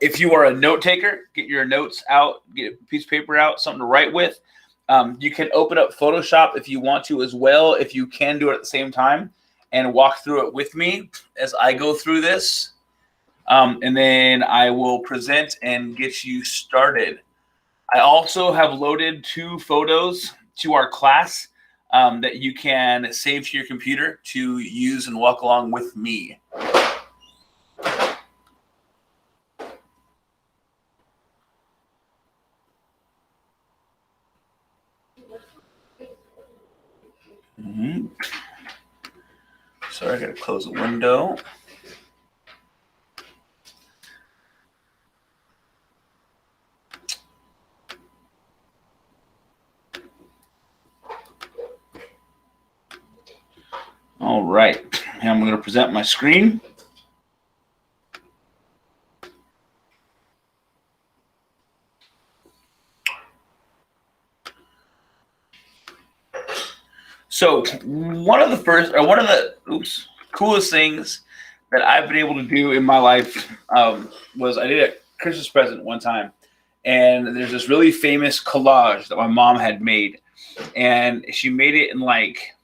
If you are a note taker, get your notes out, get a piece of paper out, something to write with. You can open up Photoshop if you want to as well, if you can do it at the same time, and walk through it with me as I go through this. And then I will present and get you started. I also have loaded 2 photos to our class that you can save to your computer to use and walk along with me. Sorry, I gotta close the window. All right, and I'm going to present my screen. So one of the coolest things that I've been able to do in my life was I did a Christmas present one time, and there's this really famous collage that my mom had made, and she made it in like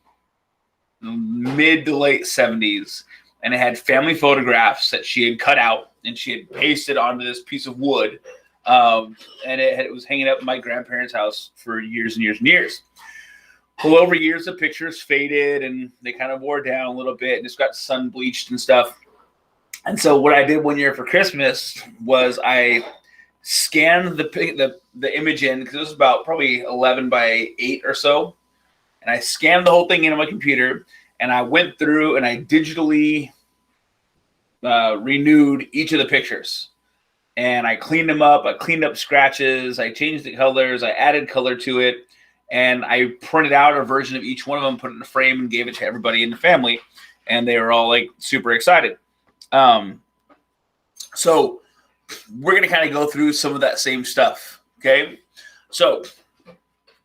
mid to late 70s, and it had family photographs that she had cut out and she had pasted onto this piece of wood, and it was hanging up in my grandparents' house for years and years and years. Well, over years, the pictures faded and they kind of wore down a little bit and just got sun bleached and stuff. And so what I did one year for Christmas was I scanned the image in, because it was about probably 11 by 8 or so. And I scanned the whole thing into my computer, and I went through and I digitally renewed each of the pictures. And I cleaned them up. I cleaned up scratches. I changed the colors. I added color to it. And I printed out a version of each one of them, put it in a frame, and gave it to everybody in the family. And they were all like super excited. So we're going to kind of go through some of that same stuff. Okay. So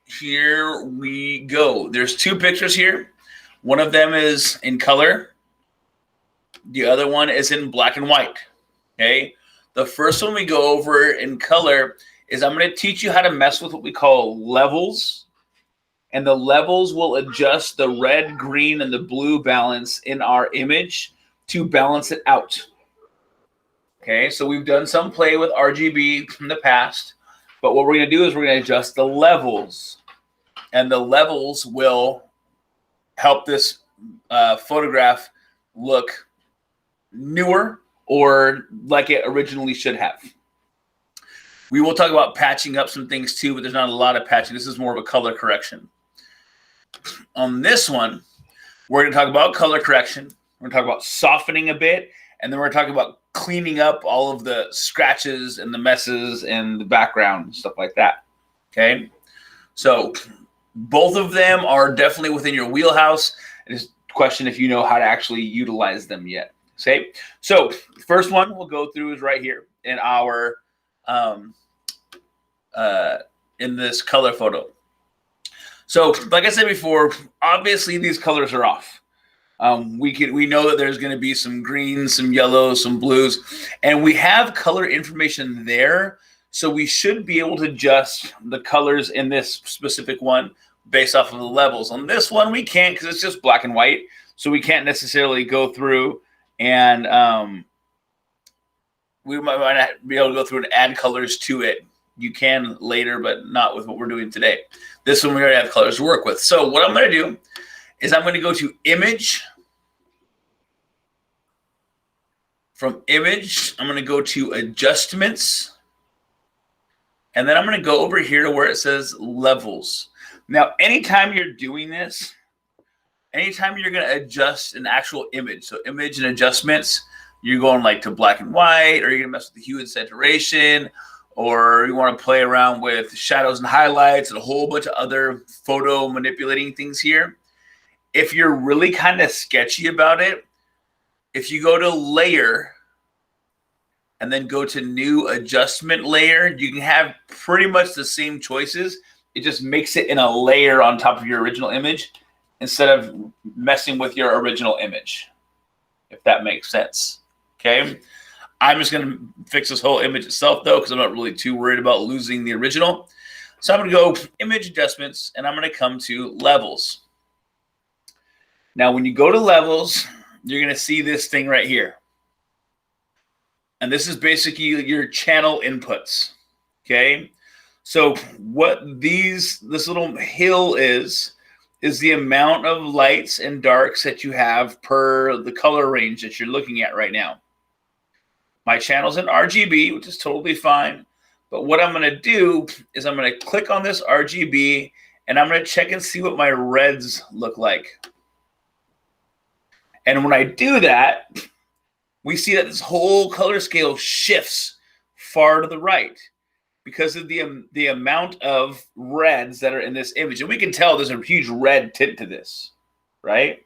here we go. There's 2 pictures here. One of them is in color. The other one is in black and white. Okay. The first one we go over in color is I'm going to teach you how to mess with what we call levels. And the levels will adjust the red, green, and the blue balance in our image to balance it out. Okay, so we've done some play with RGB in the past, but what we're going to do is we're going to adjust the levels. And the levels will help this photograph look newer or like it originally should have. We will talk about patching up some things too, but there's not a lot of patching. This is more of a color correction. On this one, we're going to talk about color correction. We're going to talk about softening a bit, and then we're going to talk about cleaning up all of the scratches and the messes and the background and stuff like that. Okay, so both of them are definitely within your wheelhouse. It's a question if you know how to actually utilize them yet. Okay, so the first one we'll go through is right here in our in this color photo. So like I said before, obviously these colors are off. We know that there's going to be some greens, some yellows, some blues, and we have color information there. So we should be able to adjust the colors in this specific one based off of the levels. On this one, we can't, because it's just black and white. So we can't necessarily go through and we might not be able to go through and add colors to it. You can later, but not with what we're doing today. This one we already have colors to work with. So what I'm going to do is I'm going to go to Image. From Image, I'm going to go to Adjustments. And then I'm going to go over here to where it says Levels. Now, anytime you're doing this, anytime you're going to adjust an actual image, so image and adjustments, you're going like to black and white, or you're going to mess with the hue and saturation, or you want to play around with shadows and highlights and a whole bunch of other photo manipulating things here. If you're really kind of sketchy about it, if you go to Layer and then go to New Adjustment Layer, you can have pretty much the same choices. It just makes it in a layer on top of your original image instead of messing with your original image, if that makes sense. Okay. I'm just going to fix this whole image itself, though, because I'm not really too worried about losing the original. So I'm going to go image adjustments, and I'm going to come to levels. Now, when you go to levels, you're going to see this thing right here. And this is basically your channel inputs, okay? So what this little hill is the amount of lights and darks that you have per the color range that you're looking at right now. My channel's in RGB, which is totally fine. But what I'm going to do is I'm going to click on this RGB, and I'm going to check and see what my reds look like. And when I do that, we see that this whole color scale shifts far to the right because of the amount of reds that are in this image. And we can tell there's a huge red tint to this, right?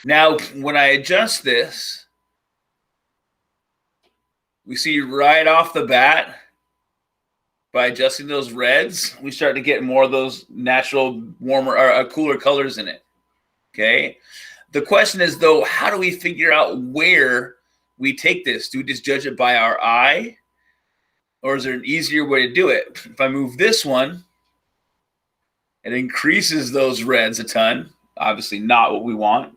Now, when I adjust this, we see right off the bat, by adjusting those reds, we start to get more of those natural, warmer, or cooler colors in it, okay? The question is, though, how do we figure out where we take this? Do we just judge it by our eye? Or is there an easier way to do it? If I move this one, it increases those reds a ton. Obviously not what we want.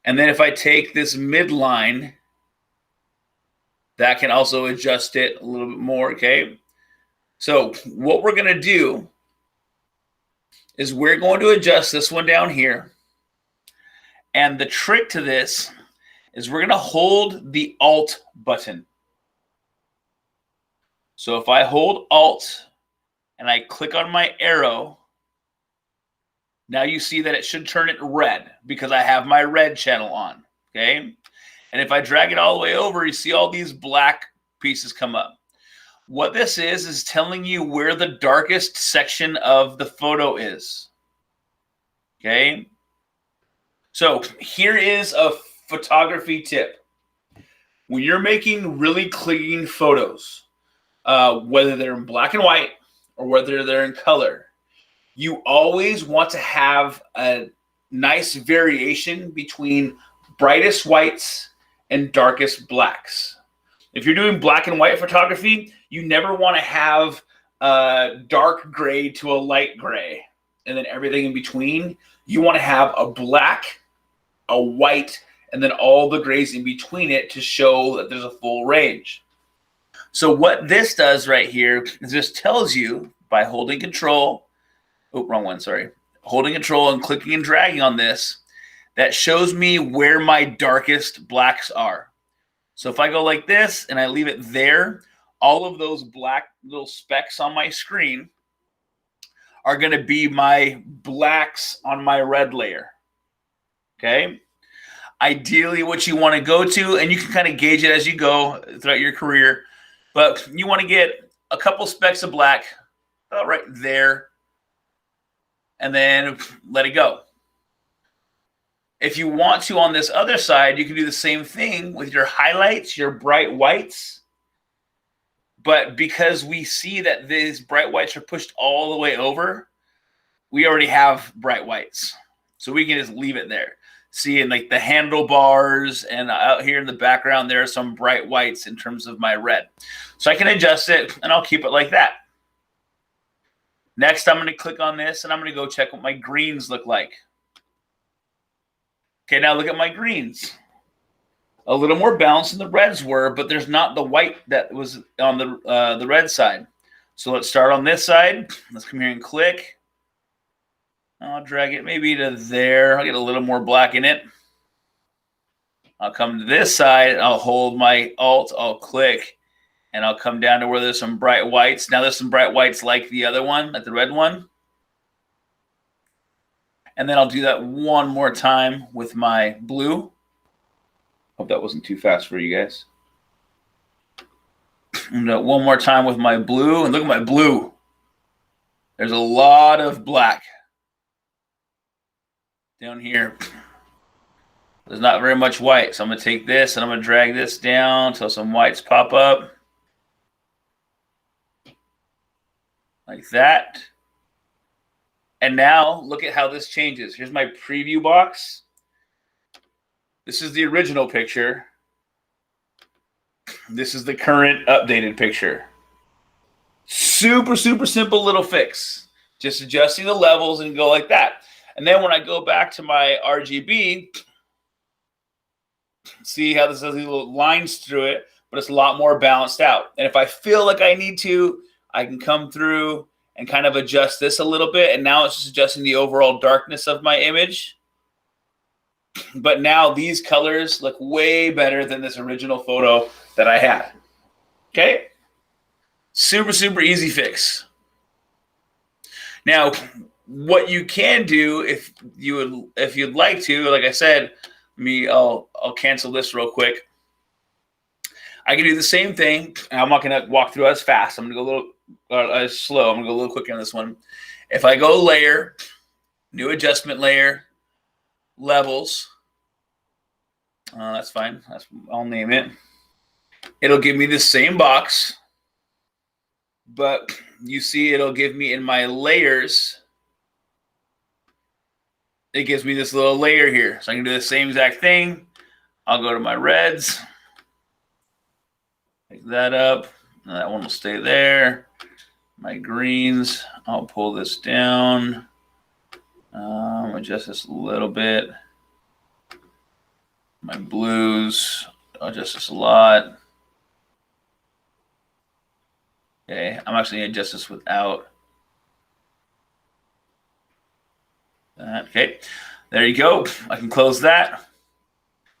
And then if I take this midline, that can also adjust it a little bit more, okay? So what we're going to do is we're going to adjust this one down here. And the trick to this is we're going to hold the Alt button. So if I hold Alt and I click on my arrow, now you see that it should turn it red because I have my red channel on, okay? And if I drag it all the way over, you see all these black pieces come up. What this is telling you where the darkest section of the photo is, okay? So here is a photography tip. When you're making really clean photos, whether they're in black and white or whether they're in color, you always want to have a nice variation between brightest whites and darkest blacks. If you're doing black and white photography, you never want to have a dark gray to a light gray and then everything in between. You want to have a black, a white, and then all the grays in between it to show that there's a full range. So what this does right here is this tells you by holding control, holding control and clicking and dragging on this, that shows me where my darkest blacks are. So if I go like this and I leave it there, all of those black little specks on my screen are going to be my blacks on my red layer. Okay? Ideally, what you want to go to, and you can kind of gauge it as you go throughout your career, but you want to get a couple specks of black about right there, and then let it go. If you want to, on this other side, you can do the same thing with your highlights, your bright whites. But because we see that these bright whites are pushed all the way over, we already have bright whites. So we can just leave it there. See, in like the handlebars and out here in the background, there are some bright whites in terms of my red. So I can adjust it, and I'll keep it like that. Next, I'm going to click on this, and I'm going to go check what my greens look like. Okay, now look at my greens. A little more balanced than the reds were, but there's not the white that was on the red side. So let's start on this side. Let's come here and click. I'll drag it maybe to there. I'll get a little more black in it. I'll come to this side. I'll hold my Alt. I'll click. And I'll come down to where there's some bright whites. Now there's some bright whites like the other one, like the red one. And then I'll do that one more time with my blue. Hope that wasn't too fast for you guys. And one more time with my blue. And look at my blue. There's a lot of black down here. There's not very much white. So I'm going to take this and I'm going to drag this down until some whites pop up. Like that. And now look at how this changes. Here's my preview box. This is the original picture. This is the current updated picture. Super, super simple little fix. Just adjusting the levels and go like that. And then when I go back to my RGB, see how this has these little lines through it, but it's a lot more balanced out. And if I feel like I need to, I can come through and kind of adjust this a little bit. And now it's just adjusting the overall darkness of my image. But now these colors look way better than this original photo that I had. Okay? Super, super easy fix. Now, what you can do if you'd like to, like I said, I'll cancel this real quick. I can do the same thing. I'm not going to walk through as fast. I'm going to go a little as slow. I'm going to go a little quicker on this one. If I go layer, new adjustment layer, levels, that's fine. I'll name it. It'll give me the same box, but you see it'll give me in my layers, it gives me this little layer here. So I can do the same exact thing. I'll go to my reds, pick that up, and that one will stay there. My greens, I'll pull this down, adjust this a little bit. My blues, I'll adjust this a lot. Okay, I'm actually going to adjust this without that. Okay, there you go. I can close that.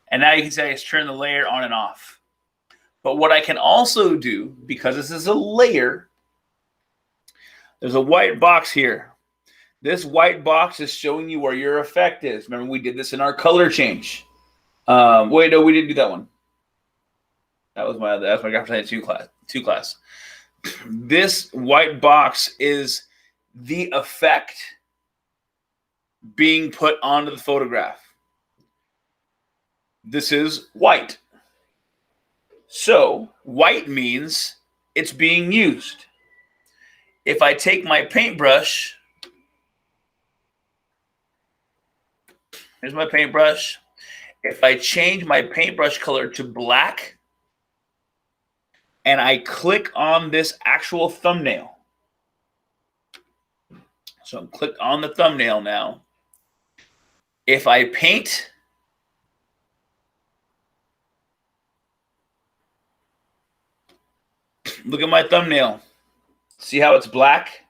And now you can see I just turn the layer on and off. But what I can also do, because this is a layer, there's a white box here. This white box is showing you where your effect is. Remember, we did this in our color change. Wait, no, we didn't do that one. That was my graphic design 2 class. This white box is the effect being put onto the photograph. This is white. So white means it's being used. If I take my paintbrush, here's my paintbrush. If I change my paintbrush color to black and I click on this actual thumbnail, so I'm clicked on the thumbnail now. If I paint, look at my thumbnail. See how it's black?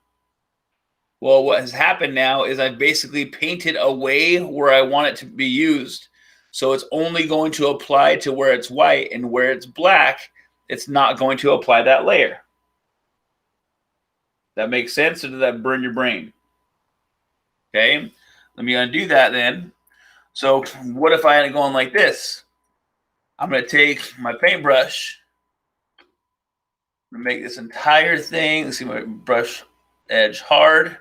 Well, what has happened now is I've basically painted away where I want it to be used. So it's only going to apply to where it's white, and where it's black, it's not going to apply that layer. That makes sense, or does that burn your brain? Okay, let me undo that then. So what if I had it going like this? I'm going to take my paintbrush, I'm going to make this entire thing, let's see my brush edge hard.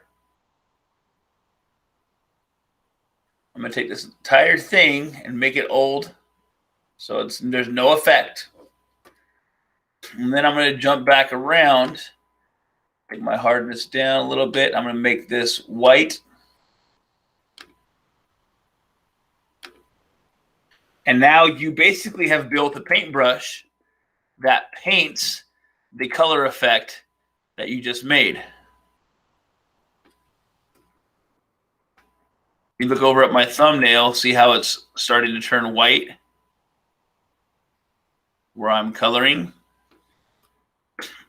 I'm going to take this entire thing and make it old, so there's no effect. And then I'm going to jump back around, take my hardness down a little bit. I'm going to make this white. And now you basically have built a paintbrush that paints the color effect that you just made. You look over at my thumbnail, see how it's starting to turn white where I'm coloring.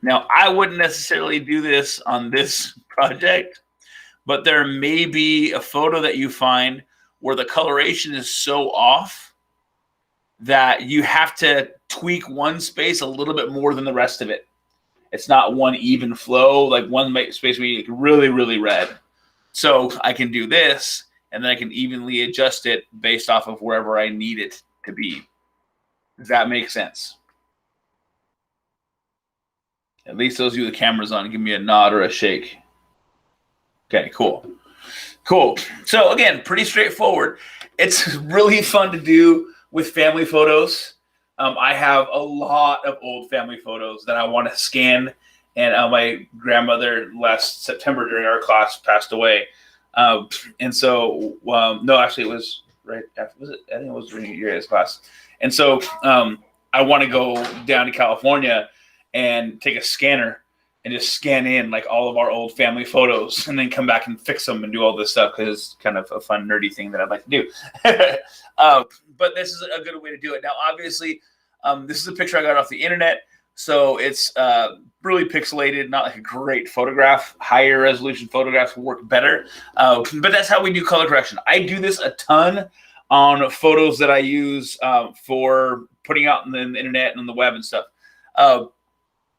Now, I wouldn't necessarily do this on this project, but there may be a photo that you find where the coloration is so off that you have to tweak one space a little bit more than the rest of it. It's not one even flow, like one space where you really, really red. So I can do this, and then I can evenly adjust it based off of wherever I need it to be. Does that make sense? At least those of you with the cameras on, give me a nod or a shake. Okay, cool. Cool. So again, pretty straightforward. It's really fun to do with family photos. I have a lot of old family photos that I want to scan. And my grandmother last September during our class passed away. And so, no, actually it was right after, was it? I think it was during your guys' class. And so I want to go down to California and take a scanner and just scan in like all of our old family photos and then come back and fix them and do all this stuff because it's kind of a fun, nerdy thing that I'd like to do. But this is a good way to do it. Now, obviously, this is a picture I got off the internet. So it's really pixelated, not like a great photograph. Higher resolution photographs will work better. But that's how we do color correction. I do this a ton on photos that I use for putting out on the internet and on the web and stuff. I'll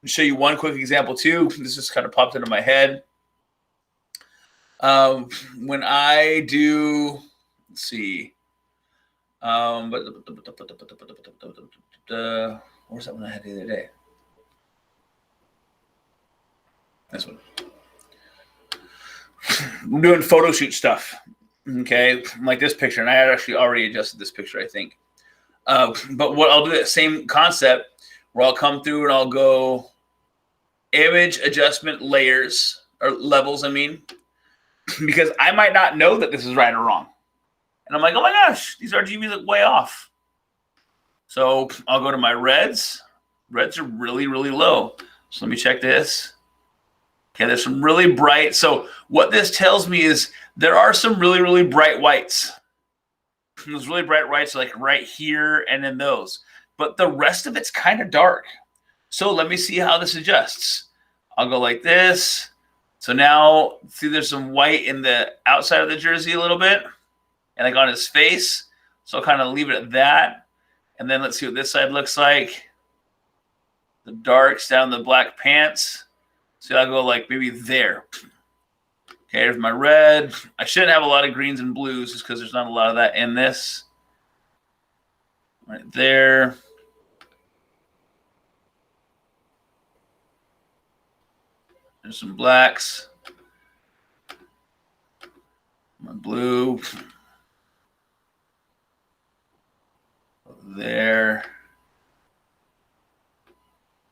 show you one quick example too. This just kind of popped into my head. When I do, let's see. Where's that one I had the other day? This one. I'm doing photo shoot stuff. Okay, like this picture, and I had actually already adjusted this picture, I think. But what I'll do, that same concept, where I'll come through and I'll go image adjustment layers, or levels, I mean, because I might not know that this is right or wrong. And I'm like, oh my gosh, these RGBs look way off. So I'll go to my reds. Reds are really, really low. So let me check this. Okay, there's some really bright. So what this tells me is there are some really, really bright whites. Those really bright whites are like right here and in those. But the rest of it's kind of dark. So let me see how this adjusts. I'll go like this. So now, see there's some white in the outside of the jersey a little bit. And like on his face. So I'll kind of leave it at that. And then let's see what this side looks like. The darks down the black pants. So I'll go like maybe there. Okay, there's my red. I shouldn't have a lot of greens and blues just because there's not a lot of that in this. Right there. There's some blacks. My blue. There.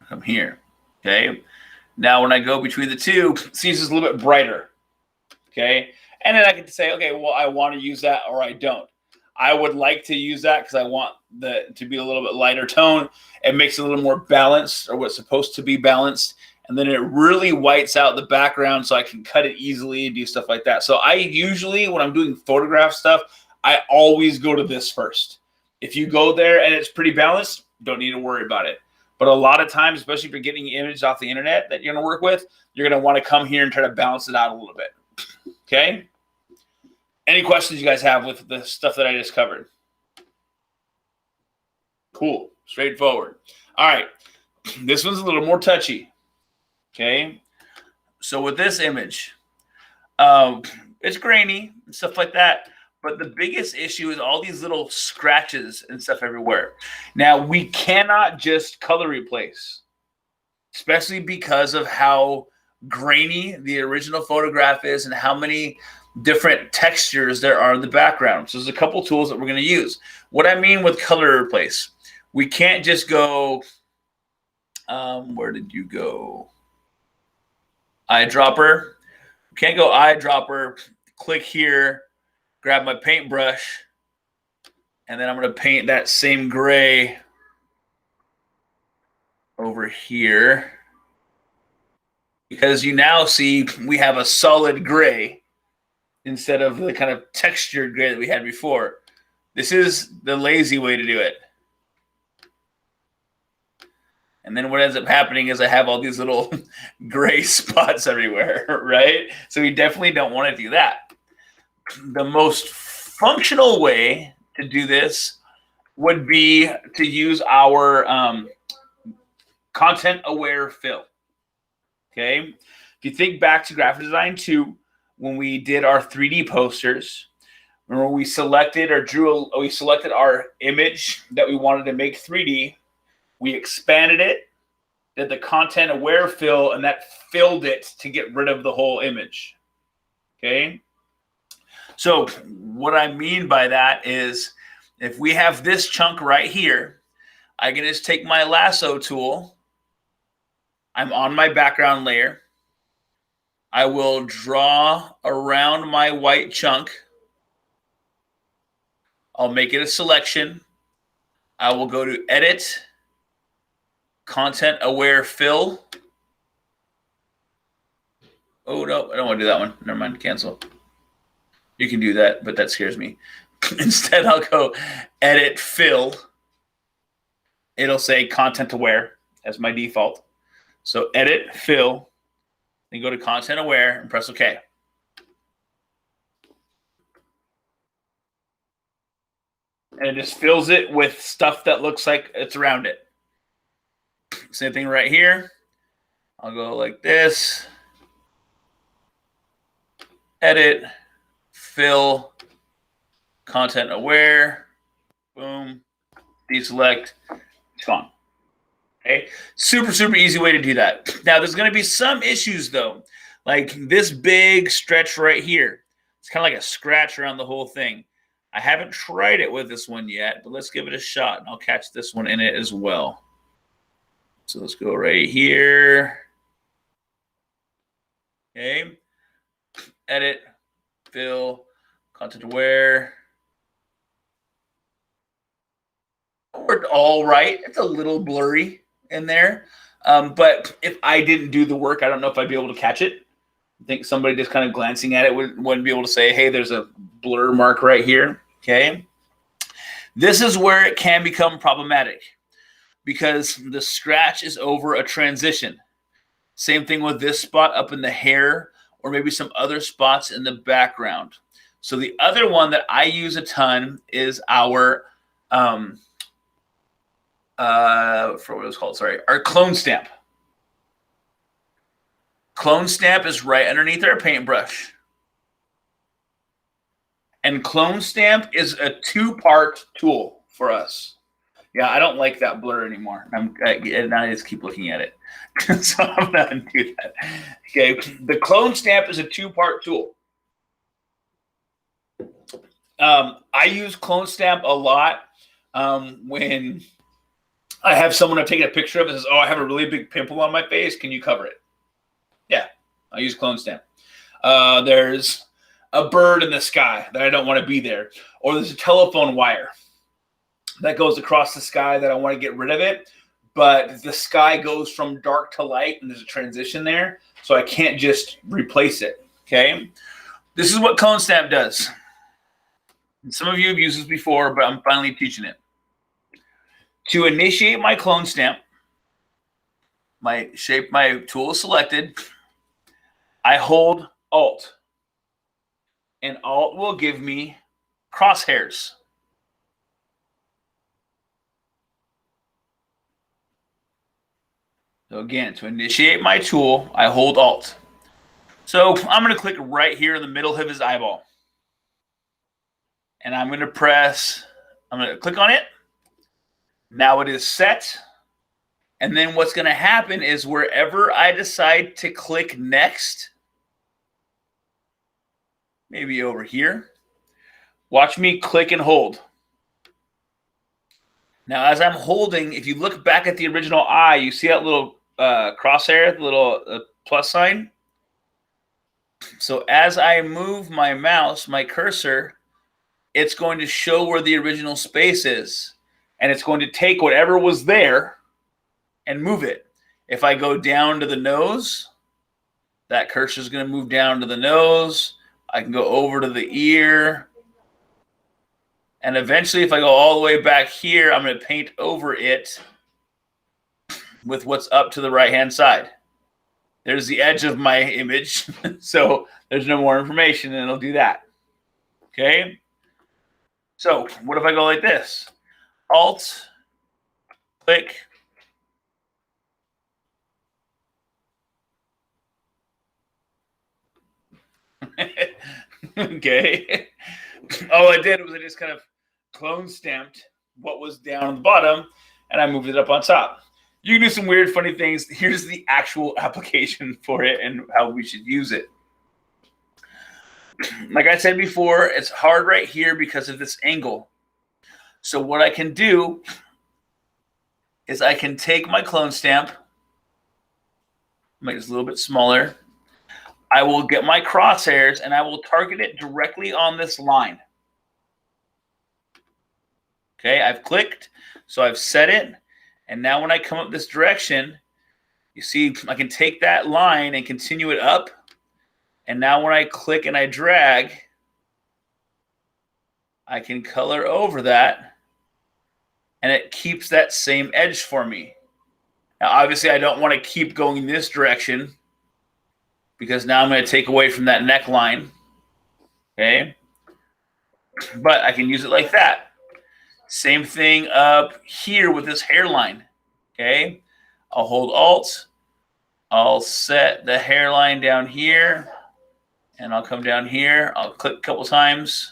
Come here. Okay. Now, when I go between the two, see, it's just a little bit brighter. Okay. And then I can say, okay, well, I want to use that or I don't. I would like to use that because I want to be a little bit lighter tone. It makes it a little more balanced, or what's supposed to be balanced. And then it really whites out the background so I can cut it easily and do stuff like that. So I usually, when I'm doing photograph stuff, I always go to this first. If you go there and it's pretty balanced, don't need to worry about it. But a lot of times, especially if you're getting images off the internet that you're going to work with, you're going to want to come here and try to balance it out a little bit. Okay? Any questions you guys have with the stuff that I just covered? Cool. Straightforward. All right. This one's a little more touchy. Okay? So with this image, it's grainy and stuff like that. But the biggest issue is all these little scratches and stuff everywhere. Now, we cannot just color replace, especially because of how grainy the original photograph is and how many different textures there are in the background. So there's a couple tools that we're going to use. What I mean with color replace, we can't just go, where did you go? Eyedropper. We can't go eyedropper, click here, grab my paintbrush, and then I'm going to paint that same gray over here. Because you now see we have a solid gray instead of the kind of textured gray that we had before. This is the lazy way to do it. And then what ends up happening is I have all these little gray spots everywhere, right? So we definitely don't want to do that. The most functional way to do this would be to use our content-aware fill. Okay? If you think back to Graphic Design 2, when we did our 3D posters, remember we selected we selected our image that we wanted to make 3D. We expanded it, did the content-aware fill, and that filled it to get rid of the whole image. Okay? So what I mean by that is if we have this chunk right here, I can just take my lasso tool. I'm on my background layer. I will draw around my white chunk. I'll make it a selection. I will go to Edit, content aware fill. Oh, no, I don't want to do that one. Never mind, cancel. You can do that, but that scares me. Instead, I'll go edit fill. It'll say content aware as my default. So edit fill, then go to content aware and press OK. And it just fills it with stuff that looks like it's around it. Same thing right here. I'll go like this. Edit, fill, content aware, boom, deselect, it's gone. Okay, super, super easy way to do that. Now, there's going to be some issues, though, like this big stretch right here. It's kind of like a scratch around the whole thing. I haven't tried it with this one yet, but let's give it a shot, and I'll catch this one in it as well. So let's go right here. Okay. Edit, fill, content aware. Worked all right. It's a little blurry in there. But if I didn't do the work, I don't know if I'd be able to catch it. I think somebody just kind of glancing at it wouldn't be able to say, hey, there's a blur mark right here. Okay. This is where it can become problematic because the scratch is over a transition. Same thing with this spot up in the hair or maybe some other spots in the background. So the other one that I use a ton is our for what it's called, sorry, our clone stamp. Clone stamp is right underneath our paintbrush. And clone stamp is a 2-part tool for us. Yeah, I don't like that blur anymore. And I just keep looking at it. So I'm not going to do that. Okay, the clone stamp is a 2-part tool. I use clone stamp a lot when I have someone I've taken a picture of that says, oh, I have a really big pimple on my face. Can you cover it? Yeah, I use clone stamp. There's a bird in the sky that I don't want to be there. Or there's a telephone wire that goes across the sky that I want to get rid of it. But the sky goes from dark to light and there's a transition there. So I can't just replace it. Okay. This is what clone stamp does. And some of you have used this before, but I'm finally teaching it. To initiate my clone stamp, my tool is selected. I hold Alt. And Alt will give me crosshairs. So again, to initiate my tool, I hold Alt. So I'm going to click right here in the middle of his eyeball. And I'm going to click on it. Now it is set. And then what's going to happen is wherever I decide to click next, maybe over here, watch me click and hold. Now, as I'm holding, if you look back at the original eye, you see that little crosshair, the little plus sign. So as I move my mouse, my cursor, it's going to show where the original space is. And it's going to take whatever was there and move it. If I go down to the nose, that cursor is going to move down to the nose. I can go over to the ear. And eventually, if I go all the way back here, I'm going to paint over it with what's up to the right-hand side. There's the edge of my image. So there's no more information, and it'll do that. Okay? So what if I go like this? Alt, click. Okay. All I did was I just kind of clone stamped what was down on the bottom, and I moved it up on top. You can do some weird, funny things. Here's the actual application for it and how we should use it. Like I said before, it's hard right here because of this angle. So what I can do is I can take my clone stamp, make this a little bit smaller. I will get my crosshairs and I will target it directly on this line. Okay, I've clicked, so I've set it, And now when I come up this direction, you see I can take that line and continue it up. And now when I click and I drag, I can color over that, and it keeps that same edge for me. Now, obviously, I don't want to keep going this direction because now I'm going to take away from that neckline, okay? But I can use it like that. Same thing up here with this hairline, okay? I'll hold Alt. I'll set the hairline down here, and I'll come down here. I'll click a couple times.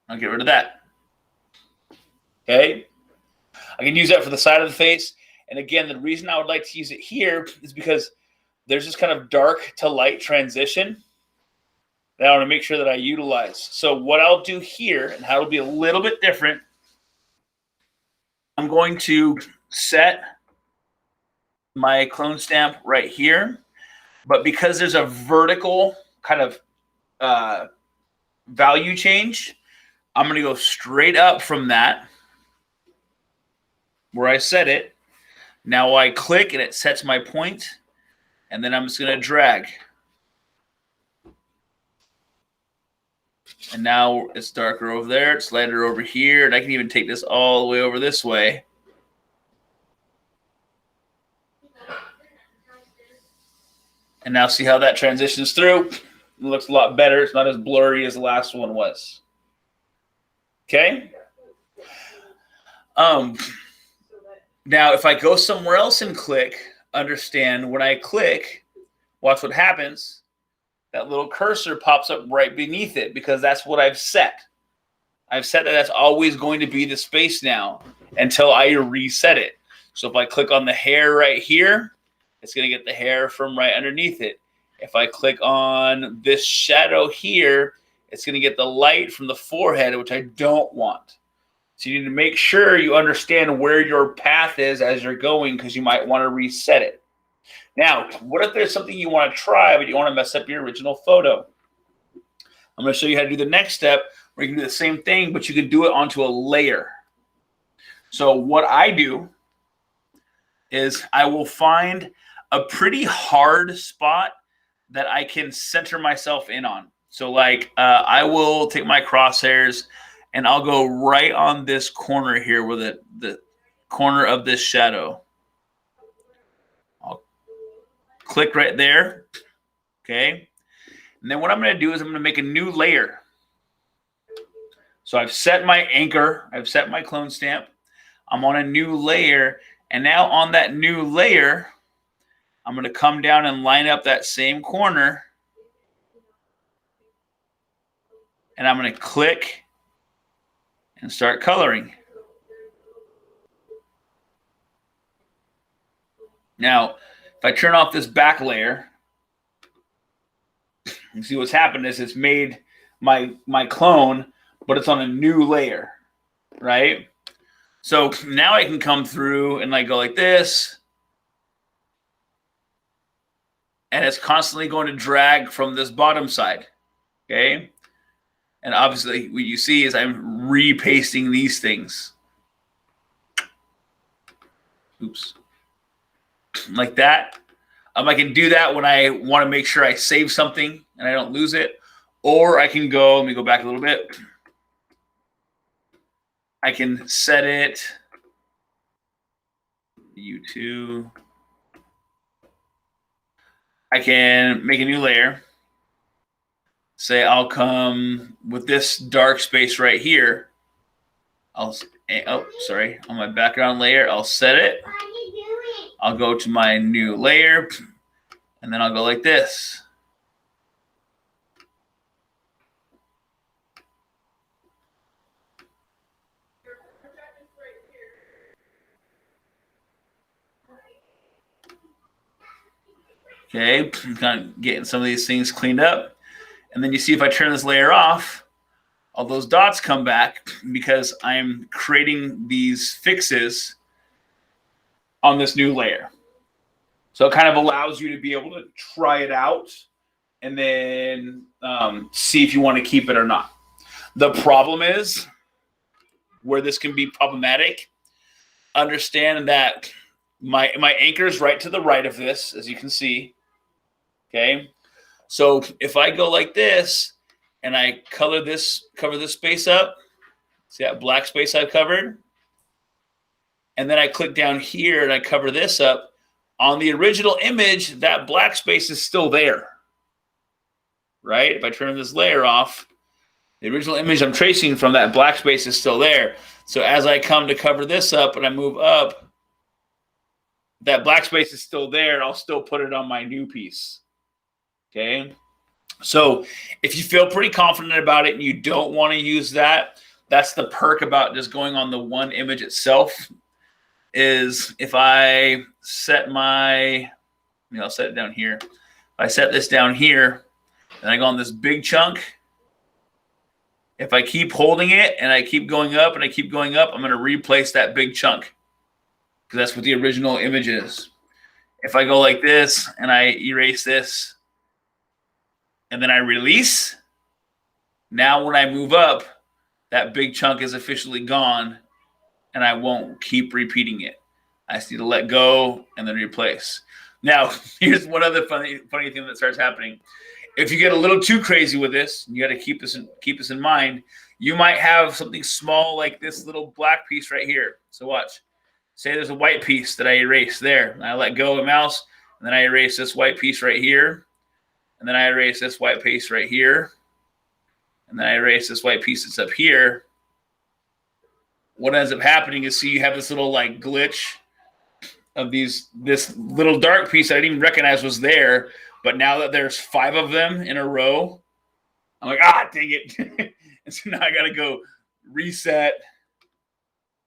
I'll get rid of that. Okay? I can use that for the side of the face. And again, the reason I would like to use it here is because there's this kind of dark to light transition that I want to make sure that I utilize. So what I'll do here, and how it'll be a little bit different, I'm going to set my clone stamp right here. But because there's a vertical kind of value change, I'm going to go straight up from that where I set it. Now I click and it sets my point, and then I'm just going to drag. And now it's darker over there. It's lighter over here. And I can even take this all the way over this way. And now see how that transitions through? It looks a lot better. It's not as blurry as the last one was. Okay. Now, if I go somewhere else and click, understand when I click, watch what happens. That little cursor pops up right beneath it because that's what I've set. I've set that that's always going to be the space now until I reset it. So if I click on the hair right here, it's going to get the hair from right underneath it. If I click on this shadow here, it's going to get the light from the forehead, which I don't want. So you need to make sure you understand where your path is as you're going because you might want to reset it. Now, what if there's something you want to try, but you want to mess up your original photo? I'm going to show you how to do the next step where you can do the same thing, but you can do it onto a layer. So what I do is I will find a pretty hard spot that I can center myself in on. So like I will take my crosshairs and I'll go right on this corner here where the corner of this shadow. I'll click right there. Okay. And then what I'm going to do is I'm going to make a new layer. So I've set my anchor. I've set my clone stamp. I'm on a new layer. And now on that new layer, I'm going to come down and line up that same corner. And I'm going to click and start coloring. Now, if I turn off this back layer, you see what's happened is it's made my clone, but it's on a new layer, right? So now I can come through and like go like this. And it's constantly going to drag from this bottom side, okay? And obviously what you see is I'm repasting these things. Oops. Like that. I can do that when I want to make sure I save something and I don't lose it. Or I can go, let me go back a little bit. I can set it, U2. I can make a new layer. Say I'll come with this dark space right here. On my background layer, I'll set it. I'll go to my new layer, and then I'll go like this. Okay, I'm kind of getting some of these things cleaned up. And then you see if I turn this layer off, all those dots come back because I'm creating these fixes on this new layer. So it kind of allows you to be able to try it out and then see if you want to keep it or not. The problem is where this can be problematic. Understand that my anchor is right to the right of this, as you can see. Okay. So if I go like this and I cover this space up, see that black space I've covered? And then I click down here and I cover this up. On the original image, that black space is still there, right? If I turn this layer off, the original image I'm tracing from, that black space is still there. So as I come to cover this up and I move up, that black space is still there. I'll still put it on my new piece. Okay. So if you feel pretty confident about it and you don't want to use that, that's the perk about just going on the one image itself. Is if I set I'll set it down here. If I set this down here and I go on this big chunk, if I keep holding it and I keep going up and I keep going up, I'm going to replace that big chunk because that's what the original image is. If I go like this and I erase this and then I release, now when I move up, that big chunk is officially gone and I won't keep repeating it. I just need to let go and then replace. Now, here's one other funny thing that starts happening. If you get a little too crazy with this, you got to keep this in mind. You might have something small like this little black piece right here. So watch. Say there's a white piece that I erase there. And I let go of the mouse, and then I erase this white piece right here. And then I erase this white piece right here. And then I erase this white piece that's up here. What ends up happening is, see, you have this little like glitch of this little dark piece that I didn't even recognize was there. But now that there's 5 of them in a row, I'm like, dang it. And so now I got to go reset.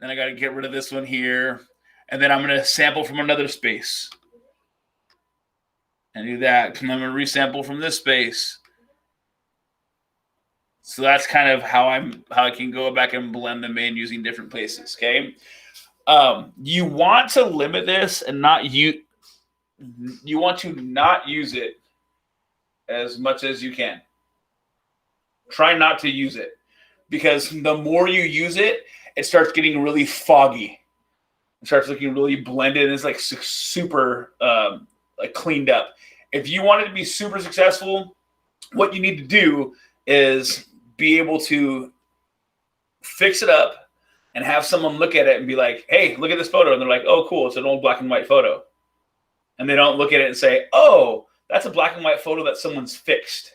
Then I got to get rid of this one here. And then I'm going to sample from another space. And do that. And I'm going to resample from this space. So that's kind of how I can go back and blend them in using different places, okay? You want to limit this and you want to not use it as much as you can. Try not to use it because the more you use it, it starts getting really foggy. It starts looking really blended. And it's like super like cleaned up. If you want it to be super successful, what you need to do is be able to fix it up and have someone look at it and be like, hey, look at this photo. And they're like, oh, cool. It's an old black and white photo. And they don't look at it and say, oh, that's a black and white photo that someone's fixed.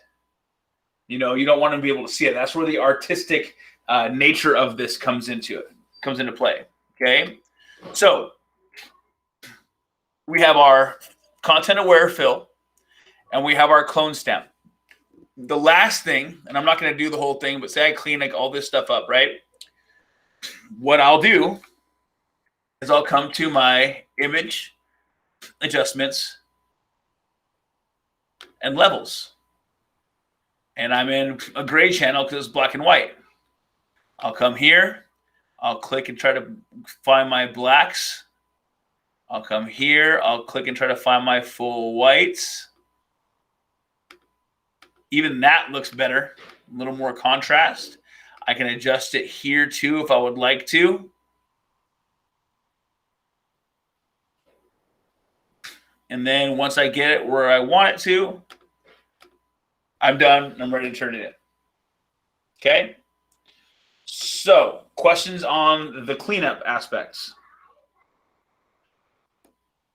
You know, you don't want to be able to see it. That's where the artistic nature of this comes into play. Okay. So we have our content aware fill and we have our clone stamp. The last thing, and I'm not going to do the whole thing, but say I clean like all this stuff up, right? What I'll do is I'll come to my image adjustments and levels. And I'm in a gray channel because it's black and white. I'll come here. I'll click and try to find my blacks. I'll come here. I'll click and try to find my full whites. Even that looks better. A little more contrast. I can adjust it here too if I would like to. And then once I get it where I want it to, I'm done. I'm ready to turn it in. Okay? So, questions on the cleanup aspects.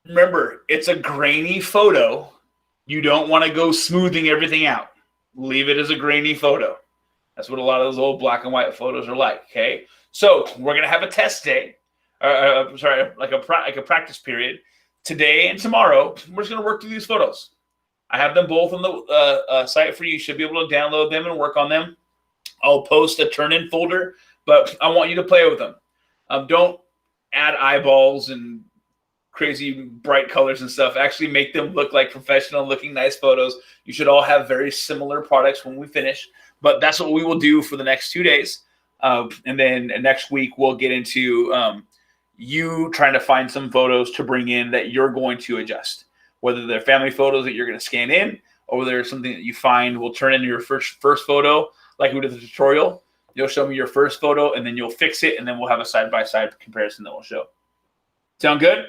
Remember, it's a grainy photo. You don't want to go smoothing everything out. Leave it as a grainy photo. That's what a lot of those old black and white photos are like, okay? So, we're going to have a test day. Like a practice period. Today and tomorrow, we're just going to work through these photos. I have them both on the site for you. You should be able to download them and work on them. I'll post a turn-in folder, but I want you to play with them. Don't add eyeballs and crazy bright colors and stuff. Actually make them look like professional-looking nice photos. You should all have very similar products when we finish, but that's what we will do for the next 2 days. And then next week, we'll get into you trying to find some photos to bring in that you're going to adjust. Whether they're family photos that you're going to scan in, or whether there's something that you find will turn into your first photo, like we did the tutorial. You'll show me your first photo, and then you'll fix it, and then we'll have a side-by-side comparison that we'll show. Sound good?